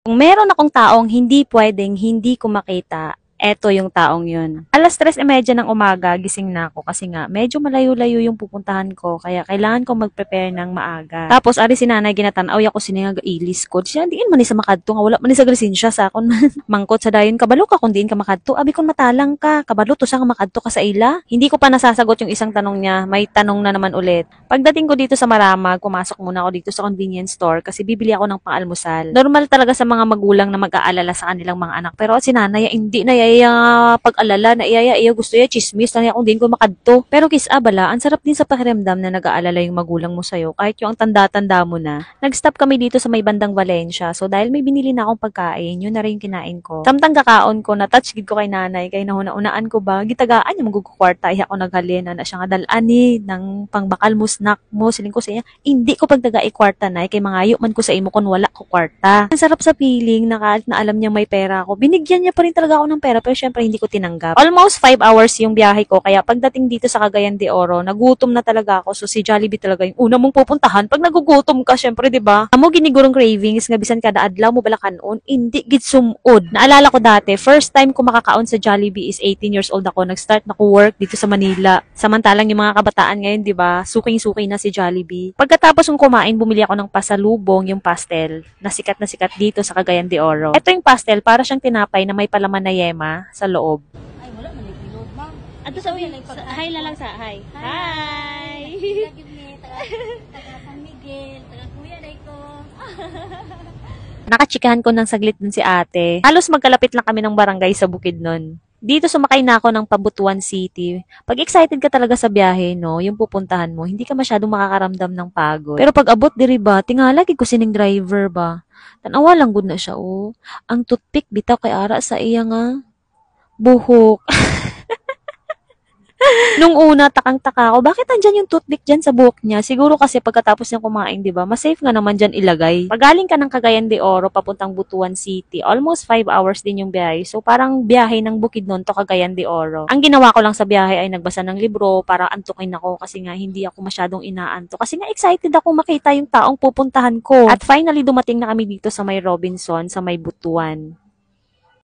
Kung meron akong taong hindi pwedeng hindi ko makita, eto yung taong yun. 3:30 ng umaga, gising na ako kasi nga medyo malayo-layo yung pupuntahan ko kaya kailangan ko mag-prepare ng maaga. Tapos ari si nanay ginatanaw ako sininga ilis ko. Siya diin man ni sa makadto nga wala man ni sa lisensya sa akon mangkot sa dayon kabalo ka kung diin ka makadto. Abi kon matalang ka, kabalo to sa makadto ka sa ila. Hindi ko pa nasasagot yung isang tanong niya. May tanong na naman ulit. Pagdating ko dito sa Maramag, pumasok muna ako dito sa convenience store kasi bibili ako ng pang-almusal. Normal talaga sa mga magulang na mag-aalala sa kanilang mga anak. Pero si nanay hindi na pag-alala na iya gusto ya chismis na kung din ko makadto. Pero kisabala, ang sarap din sa pakiramdam na nag-aalala yung magulang mo sa'yo kahit yung ang tanda-tanda mo na. Nag-stop kami dito sa may bandang Valencia. So dahil may binili na akong pagkain, yun na rin yung kinain ko. Samtang kakaon ko, na-touch gid ko kay nanay kay nahuna-unaan ko ba gitagaan yung magugukwarta iya ko naghalin na siya nga dalani ng pangbakal mo snack mo siling ko sa iya. Hindi ko pagdagai kwarta na kay mangayo man ko sa imo kon wala ko kwarta. Ang sarap sa feeling na kahit na alam niya may pera ako. Binigyan niya pa rin talaga ako ng pera pero syempre hindi ko tinanggap. Almost 5 hours yung biyahe ko kaya pagdating dito sa Cagayan de Oro, nagutom na talaga ako. So si Jollibee talaga yung una mong pupuntahan pag nagugutom ka, syempre 'di ba? Amo ginigurong cravings nga bisan kada adlaw mo balakanon, hindi gid sumod. Naalala ko dati, first time ko makakaon sa Jollibee is 18 years old ako. Nag-start na ko work dito sa Manila. Samantalang yung mga kabataan ngayon, 'di ba? Suking-suki na si Jollibee. Pagkatapos kong kumain, bumili ako ng pasalubong, yung pastel, na sikat dito sa Cagayan de Oro. Ito yung pastel, para siyang tinapay na may palaman na yema sa loob. Ay, wala man nagbilog, ma'am. Ato sa uy, hi na lang sa hi. Hi! Lagi ni taga San Miguel, taga Kuya day ko. Nakachikahan ko ng saglit dun si ate. Halos magkalapit lang kami ng barangay sa Bukidnon. Dito sumakay na ako ng Pabutuan City. Pag excited ka talaga sa biyahe, no, yung pupuntahan mo, hindi ka masyadong makakaramdam ng pagod. Pero pag abot diri ba, tingala gid ko sining driver ba. Tanawa lang gud na siya, oh. Ang toothpick bitaw kay ara sa iya nga buhok. Nung una, takang-taka ako, bakit andyan yung toothpick dyan sa buhok niya? Siguro kasi pagkatapos niyang kumain, di ba? Mas safe nga naman dyan ilagay. Pagaling ka ng Cagayan de Oro, papuntang Butuan City, almost 5 hours din yung biyahe. So, parang biyahe ng Bukidnon to Cagayan de Oro. Ang ginawa ko lang sa biyahe ay nagbasa ng libro para antukin ako kasi nga hindi ako masyadong inaanto. Kasi nga excited ako makita yung taong pupuntahan ko. At finally, dumating na kami dito sa may Robinson, sa may Butuan.